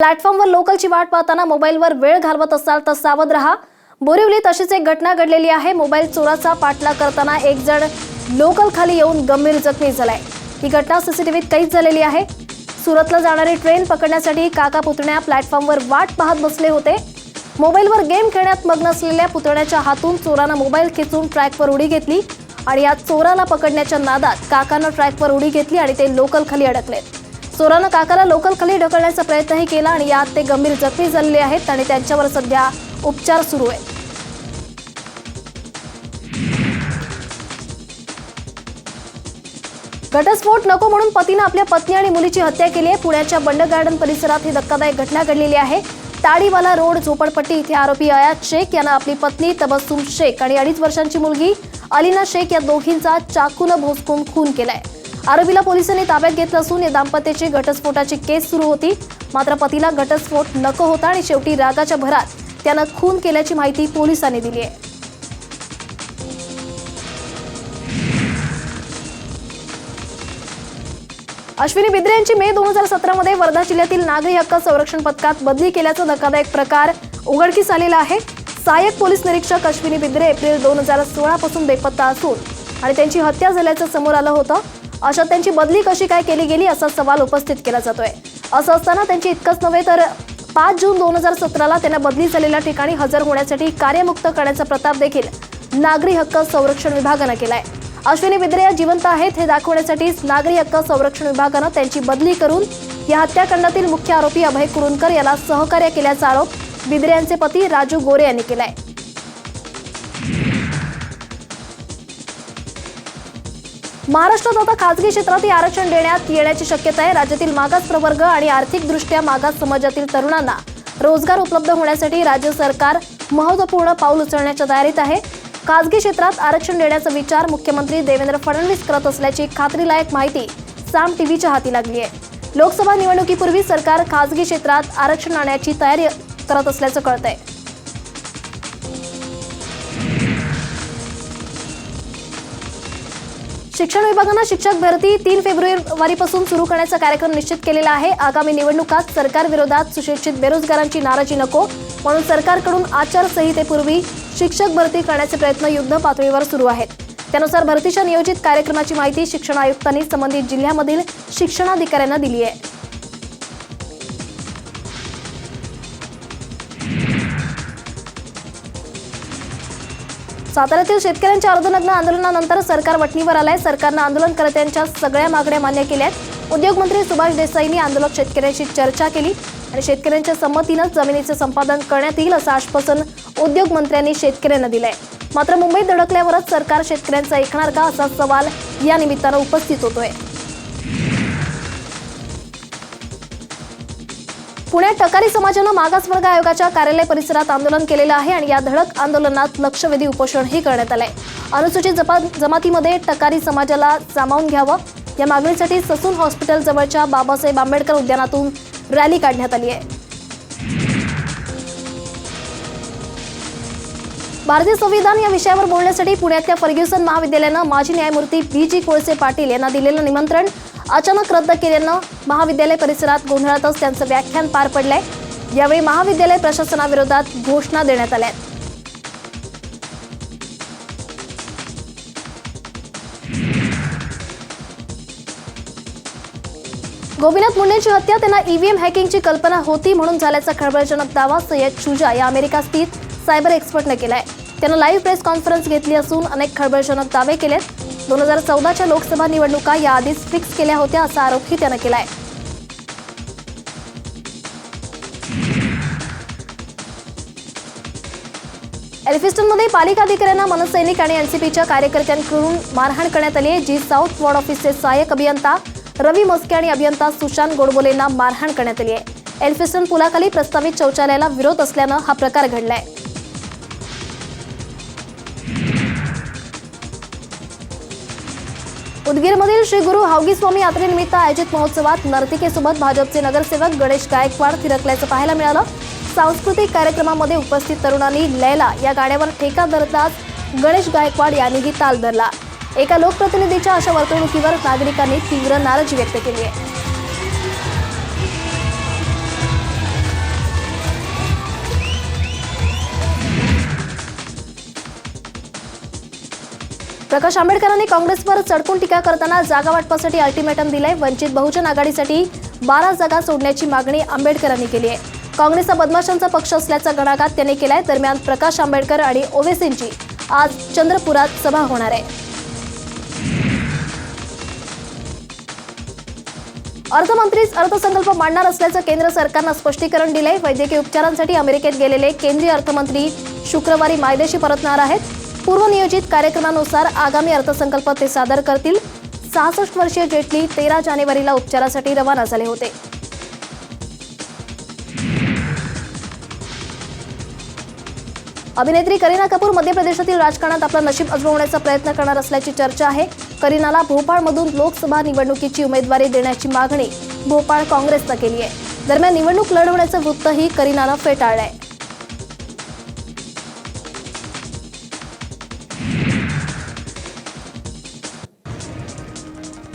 प्लॅटफॉर्मवर लोकलची वाट पाहताना मोबाईलवर वेळ घालवत असाल तर सावध रहा। बोरिवलीत अशीच एक घटना घडलेली आहे। मोबाईल चोराचा पाठलाग करताना एक जण लोकल खाली येऊन गंभीर जखमी झालाय। ही घटना सीसीटीव्हीत कैद झालेली आहे। सुरतला जाणारी ट्रेन पकडण्यासाठी काका पुतण्या प्लॅटफॉर्मवर वाट पाहत बसले होते। मोबाईलवर गेम खेळण्यात मग्न असलेल्या पुतण्याच्या हातून चोरानं मोबाईल खेचून ट्रॅकवर उडी घेतली आणि या चोराला पकडण्याच्या नादात काकानं ट्रॅकवर उडी घेतली आणि ते लोकल खाली अडकले। चोरानं काकाला लोकल खाली ढकलण्याचा प्रयत्नही केला आणि यात ते गंभीर जखमी झालेले आहेत आणि त्यांच्यावर सध्या उपचार सुरू आहेत। घटस्फोट नको म्हणून पतीने आपल्या पत्नी आणि मुलीची हत्या केली आहे। पुण्याच्या बंड गार्डन परिसरात ही धक्कादायक घटना घडलेली आहे। ताडीवाला रोड झोपडपट्टी इथे आरोपी अयाज शेख यांना आपली पत्नी तबस्सुम शेख आणि 2.5 वर्षांची मुलगी अलिना शेख या दोघींचा चाकूने भोसकून खून केलाय। आरोपीला पोलिसांनी ताब्यात घेतलं असून या दाम्पत्याची घटस्फोटाची केस सुरू होती। मात्र पतीला घटस्फोट नको होता आणि शेवटी रागाच्या भरात त्यानं खून केल्याची माहिती पोलिसांनी दिली आहे। अश्विनी बिद्रे यांची मे 2017 मध्ये वर्धा जिल्ह्यातील नागरी हक्क संरक्षण पथकात बदली केल्याचा धक्कादायक प्रकार उघडकीस आलेला आहे। सहाय्यक पोलीस निरीक्षक अश्विनी बिद्रे एप्रिल 2016 पासून बेपत्ता असून आणि त्यांची हत्या झाल्याचं समोर आलं होतं। अशा त्यांची बदली कशी काय केली गेली असा सवाल उपस्थित केला जातोय। असं असताना त्यांची इतकंच नव्हे तर 5 जून 2017ला त्यांना बदली झालेल्या ठिकाणी हजर होण्यासाठी कार्यमुक्त करण्याचा प्रताप देखील नागरी हक्क संरक्षण विभागाने केलाय। अश्विनी बिद्रे या जिवंत आहेत हे दाखवण्यासाठी नागरी हक्क संरक्षण विभागाने त्यांची बदली करून या हत्याकांडातील मुख्य आरोपी अभय कुरुंदकर याला सहकार्य केल्याचा आरोप बिद्रे यांचे पती राजू गोरे यांनी केलाय। महाराष्ट्रात आता खासगी क्षेत्रातही आरक्षण देण्यात येण्याची शक्यता आहे। राज्यातील मागास प्रवर्ग आणि आर्थिकदृष्ट्या मागास समाजातील तरुणांना रोजगार उपलब्ध होण्यासाठी राज्य सरकार महत्त्वपूर्ण पाऊल उचलण्याच्या तयारीत आहे। खासगी क्षेत्रात आरक्षण देण्याचा विचार मुख्यमंत्री देवेंद्र फडणवीस करत असल्याची खात्रीलायक माहिती साम टीव्हीच्या हाती लागली आहे। लोकसभा निवडणुकीपूर्वी सरकार खासगी क्षेत्रात आरक्षण आणण्याची तयारी करत असल्याचं कळतंय। शिक्षण विभागाने शिक्षक भरती 3 फेब्रुवारीपासून सुरू करण्याचा कार्यक्रम निश्चित केलेला आहे। आगामी निवडणुकात सरकार विरोधात सुशिक्षित बेरोजगारांची नाराजी नको म्हणून सरकारकडून आचारसंहितेपूर्वी शिक्षक भरती करण्याचे प्रयत्न युद्ध पातळीवर सुरू आहेत। त्यानुसार भरतीच्या नियोजित कार्यक्रमाची माहिती शिक्षण आयुक्तांनी संबंधित जिल्ह्यामधील शिक्षणाधिकाऱ्यांना दिली आहे। साताऱ्यातील शेतकऱ्यांच्या अर्धनग्न आंदोलनानंतर सरकार वटणीवर आलंय। सरकारने आंदोलनकर्त्यांच्या सगळ्या मागण्या मान्य केल्या आहेत। उद्योगमंत्री सुभाष देसाईंनी आंदोलक शेतकऱ्यांशी चर्चा केली आणि शेतकऱ्यांच्या संमतीने जमिनीचे संपादन करण्यात येईल असं आश्वासन उद्योगमंत्र्यांनी शेतकऱ्यांना दिलंय। मात्र मुंबईत धडकल्यावरच सरकार शेतकऱ्यांचा ऐकणार का असा सवाल या निमित्तानं उपस्थित होतोय। पुण्यात टकारी समाजानं मागासवर्ग आयोगाच्या कार्यालय परिसरात आंदोलन केलेलं आहे आणि या धडक आंदोलनात लक्षवेधी उपोषणही करण्यात आलंय। अनुसूचित जमातीमध्ये टकारी समाजाला सामावून घ्यावं या मागणीसाठी ससून हॉस्पिटल जवळच्या बाबासाहेब आंबेडकर उद्यानातून रॅली काढण्यात आली आहे। भारतीय संविधान या विषयावर बोलण्यासाठी पुण्यातल्या फर्ग्युसन महाविद्यालयानं माजी न्यायमूर्ती BG कोळसे पाटील यांना दिलेलं निमंत्रण अचानक रद्द केल्यानं महाविद्यालय परिसरात गोंधळातच त्यांचं व्याख्यान पार पडलंय। यावेळी महाविद्यालय प्रशासनाविरोधात घोषणा देण्यात आल्या। गोपीनाथ मुंडेंची हत्या त्यांना EVM हॅकिंगची कल्पना होती म्हणून झाल्याचा खळबळजनक दावा सय्यद शुजा या अमेरिका स्थित सायबर एक्सपर्टने केलाय। त्यानं लाईव्ह प्रेस कॉन्फरन्स घेतली असून अनेक खळबळजनक दावे केलेत। 2014च्या लोकसभा निवडणुका याआधीच फिक्स केल्या होत्या असा आरोपही त्यानं केलाय। एल्फिस्टनमध्ये पालिका अधिकाऱ्यांना मनसैनिक आणि एनसीपीच्या कार्यकर्त्यांकडून मारहाण करण्यात आली आहे। जी साऊथ वॉर्ड ऑफिसचे सहाय्यक अभियंता रवी मस्के आणि अभियंता सुशांत गोडबोलेंना मारहाण करण्यात आली आहे। एल्फिस्टन पुलाखाली प्रस्तावित शौचालयाला विरोध असल्यानं हा प्रकार घडलाय। उदगीरमधील श्री गुरु हावगी स्वामी यात्रेनिमित्त आयोजित महोत्सवात नर्तिकेसोबत भाजपचे नगरसेवक गणेश गायकवाड थिरकल्याचं पाहायला मिळालं। सांस्कृतिक कार्यक्रमामध्ये उपस्थित तरुणांनी लैला या गाण्यावर ठेका धरताच गणेश गायकवाड यांनीही ताल धरला। एका लोकप्रतिनिधीच्या अशा वर्तणुकीवर नागरिकांनी तीव्र नाराजी व्यक्त केली आहे। प्रकाश आंबेडकरांनी काँग्रेसवर चढकून टीका करताना जागा वाटपासाठी अल्टिमेटम दिलंय। वंचित बहुजन आघाडीसाठी 12 जागा सोडण्याची मागणी आंबेडकरांनी केली आहे। काँग्रेस हा बदमाशांचा पक्ष असल्याचा घणाघात त्यांनी केलाय। दरम्यान प्रकाश आंबेडकर आणि ओवेसींची आज चंद्रपुरात सभा होणार आहे। अर्थमंत्रीच अर्थसंकल्प मांडणार असल्याचं केंद्र सरकारनं स्पष्टीकरण दिलंय। वैद्यकीय उपचारांसाठी अमेरिकेत गेलेले केंद्रीय अर्थमंत्री शुक्रवारी मायदेशी परतणार आहेत। पूर्वनियोजित कार्यक्रमानुसार आगामी अर्थसंकल्प ते सादर करतील। 66 वर्षीय जेटली 13 जानेवारीला उपचारासाठी रवाना झाले होते। अभिनेत्री करीना कपूर मध्य प्रदेशातील राजकारणात आपलं नशीब आजमावण्याचा प्रयत्न करणार असल्याची चर्चा आहे। करीनाला भोपाळमधून लोकसभा निवडणुकीची उमेदवारी देण्याची मागणी भोपाळ काँग्रेसनं केली आहे। दरम्यान निवडणूक लढवण्याचं वृत्तही करीनानं फेटाळलंय।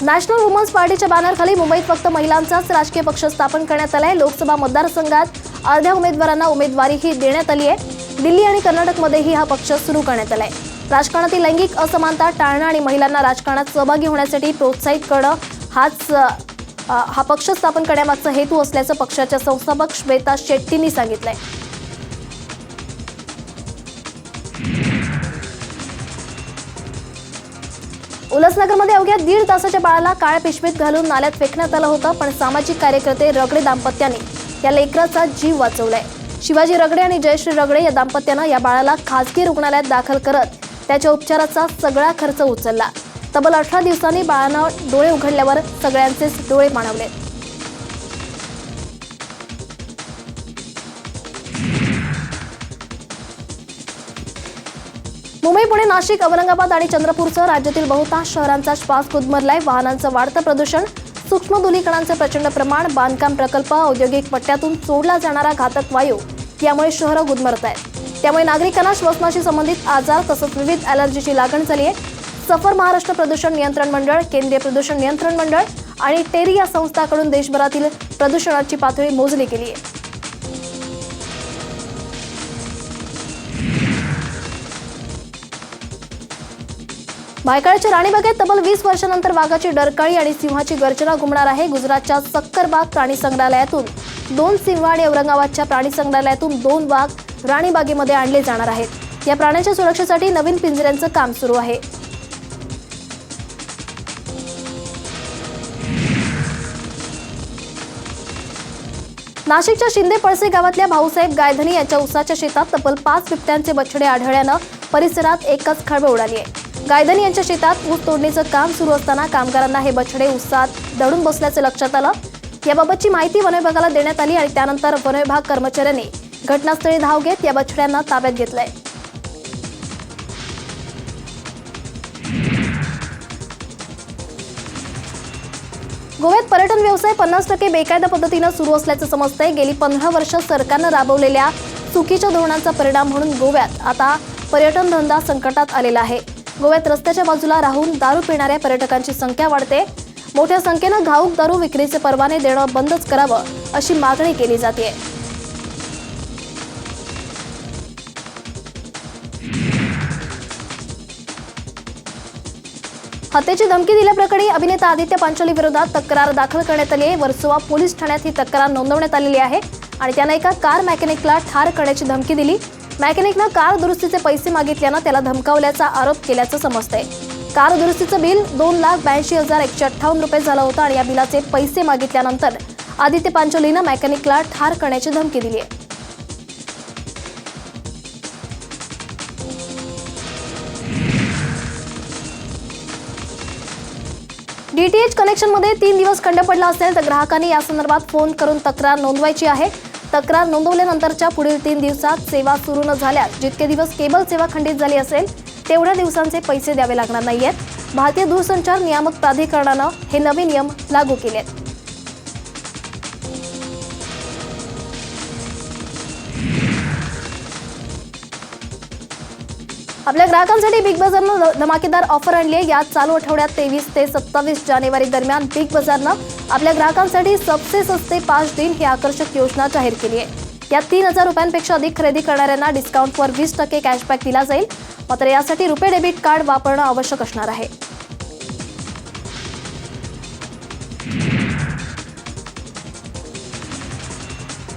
नॅशनल वुमन्स पार्टीच्या बॅनरखाली मुंबईत फक्त महिलांचाच राजकीय पक्ष स्थापन करण्यात आलाय। लोकसभा मतदारसंघात अर्ध्या उमेदवारांना उमेदवारीही देण्यात आली आहे। दिल्ली आणि कर्नाटकमध्येही हा पक्ष सुरू करण्यात आलाय। राजकारणातील लैंगिक असमानता टाळणं आणि महिलांना राजकारणात सहभागी होण्यासाठी प्रोत्साहित करणं हा पक्ष स्थापन करण्यामागचा हेतू असल्याचं पक्षाच्या संस्थापक श्वेता शेट्टींनी सांगितलंय। उल्हासनगरमध्ये अवघ्या 1.5 तासाच्या बाळाला काळ्या पिशवीत घालून नाल्यात फेकण्यात आलं होतं, पण सामाजिक कार्यकर्ते रगडे दाम्पत्याने या लेकराचा जीव वाचवलाय। शिवाजी रगडे आणि जयश्री रगडे या दाम्पत्यानं या बाळाला खासगी रुग्णालयात दाखल करत त्याच्या उपचाराचा सगळा खर्च उचलला। तब्बल 18 दिवसांनी बाळानं डोळे उघडल्यावर सगळ्यांचेच डोळे पाणावले। मुंबई, पुणे, नाशिक, औरंगाबाद आणि चंद्रपूरसह राज्यातील बहुतांश शहरांचा श्वास गुदमरलाय। वाहनांचं वाढतं प्रदूषण, सूक्ष्म धुलीकणांचं प्रचंड प्रमाण, बांधकाम प्रकल्प, औद्योगिक पट्ट्यातून सोडला जाणारा घातक वायू यामुळे शहरं गुदमरत आहेत। त्यामुळे नागरिकांना श्वसनाशी संबंधित आजार तसंच विविध ॲलर्जीची लागण झाली आहे। सफर महाराष्ट्र प्रदूषण नियंत्रण मंडळ, केंद्रीय प्रदूषण नियंत्रण मंडळ आणि टेरी या संस्थांकडून देशभरातील प्रदूषणाची पातळी मोजली गेली आहे। भायखळ्याच्या राणीबागेत तब्बल 20 वर्षांनंतर वाघाची डरकाळी आणि सिंहाची गर्जना घुमणार आहे। गुजरातच्या सक्करबाग प्राणी संग्रहालयातून 2 सिंह आणि औरंगाबादच्या प्राणी संग्रहालयातून 2 वाघ राणीबागेमध्ये आणले जाणार आहेत। या प्राण्यांच्या सुरक्षेसाठी नवीन पिंजऱ्यांचं काम सुरू आहे। नाशिकच्या शिंदे पळसे गावातल्या भाऊसाहेब गायधनी यांच्या उसाच्या शेतात तब्बल 5 बिबट्यांचे बछडे आढळल्यानं परिसरात एकच खळबळ उडाली आहे। गायधनी यांच्या शेतात ऊस तोडणीचं काम सुरू असताना कामगारांना हे बछडे उसात दडून बसल्याचं लक्षात आलं। याबाबतची माहिती वनविभागाला देण्यात आली आणि त्यानंतर वनविभाग कर्मचाऱ्यांनी घटनास्थळी धाव घेत या बछड्यांना ताब्यात घेतलंय। गोव्यात पर्यटन व्यवसाय 50% बेकायदा पद्धतीनं सुरू असल्याचं समजतंय। गेली 15 वर्ष सरकारनं राबवलेल्या चुकीच्या धोरणांचा परिणाम म्हणून गोव्यात आता पर्यटन धंदा संकटात आलेला आहे। गोव्यात रस्त्याच्या बाजूला राहून दारू पिणाऱ्या पर्यटकांची संख्या वाढते। मोठ्या संख्येनं घाऊक दारू विक्रीचे परवाने देणं बंदच करावं अशी मागणी केली जाते। हत्येची धमकी दिल्याप्रकरणी अभिनेता आदित्य पांचोली विरोधात तक्रार दाखल करण्यात आली आहे। वर्सोवा पोलीस ठाण्यात ही तक्रार नोंदवण्यात आलेली आहे आणि त्याने एका कार मेकॅनिकला ठार करण्याची धमकी दिली। मेकॅनिकनं कार दुरुस्तीचे पैसे मागितल्यानं त्याला धमकावल्याचा आरोप केल्याचं समजतंय। कार दुरुस्तीचं बिल 2,82,158 रुपये झालं होतं आणि या बिलाचे पैसे मागितल्यानंतर आदित्य पांचोलीनं मेकॅनिकला ठार करण्याची धमकी दिली आहे। डीटीएच कनेक्शनमध्ये 3 दिवस खंड पडला असेल तर ग्राहकांनी या संदर्भात फोन करून तक्रार नोंदवायची आहे। तक्रार नोंदवल्यानंतरच्या पुढील 3 दिवसात सेवा सुरू न झाल्यास जितके दिवस केबल सेवा खंडित झाली असेल तेवढ्या दिवसांचे पैसे द्यावे लागणार नाहीयेत। भारतीय दूरसंचार नियामक प्राधिकरणानं हे नवे नियम लागू केले आहेत। आपल्या ग्राहकांसाठी बिग बाजारनं धमाकेदार ऑफर आणली आहे। यात चालू आठवड्यात 23 ते 27 जानेवारी दरम्यान बिग बाजारनं आपल्या ग्राहकांसाठी सबसे सस्ते 5 दिन ही आकर्षक योजना जाहीर केली आहे। यात 3,000 रुपयांपेक्षा अधिक खरेदी करणाऱ्यांना डिस्काउंटवर 20% कॅशबॅक दिला जाईल। मात्र यासाठी रुपे डेबिट कार्ड वापरणं आवश्यक असणार आहे.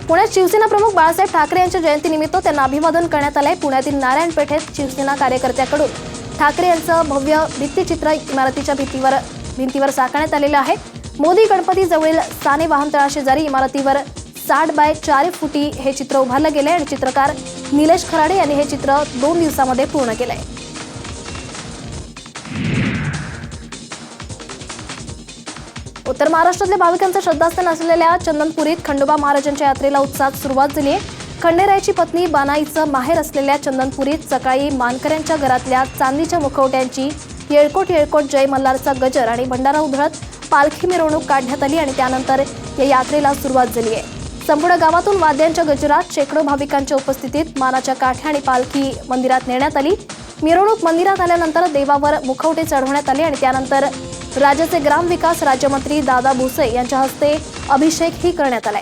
पुण्यात शिवसेना प्रमुख बाळासाहेब ठाकरे यांच्या जयंतीनिमित्त त्यांना अभिवादन करण्यात आलंय. पुण्यातील नारायण पेठेत शिवसेना कार्यकर्त्याकडून ठाकरे यांचं भव्य भित्तिचित्र इमारतीच्या भिंतीवर साकारण्यात आलेलं आहे. मोदी गणपती जवळील साने वाहनतळा शेजारी इमारतीवर 60 बाय 4 फुटी हे चित्र उभारलं गेलंय आणि चित्रकार निलेश खराडे यांनी हे चित्र 2 दिवसांमध्ये पूर्ण केलंय. उत्तर महाराष्ट्रातल्या भाविकांचं श्रद्धास्थान असलेल्या चंदनपुरीत खंडोबा महाराजांच्या यात्रेला उत्साहात सुरुवात झाली आहे. खंडेरायाची पत्नी बानाईचं माहेर असलेल्या चंदनपुरीत सकाळी मानकऱ्यांच्या घरातल्या चांदीच्या मुखवट्यांची येळकोट येळकोट जय मल्हारचा गजर आणि भंडारा उधळत पालखी मिरवणूक काढण्यात आली आणि त्यानंतर या यात्रेला सुरुवात झाली आहे. संपूर्ण गावातून वाद्यांच्या गजरात शेकडो भाविकांच्या उपस्थितीत मानाच्या काठ्या आणि पालखी मंदिरात नेण्यात आली. मिरवणूक मंदिरात आल्यानंतर देवावर मुखवटे चढवण्यात आले आणि त्यानंतर राज्याचे ग्रामविकास राज्यमंत्री दादा भुसे यांच्या हस्ते अभिषेकही करण्यात आलाय.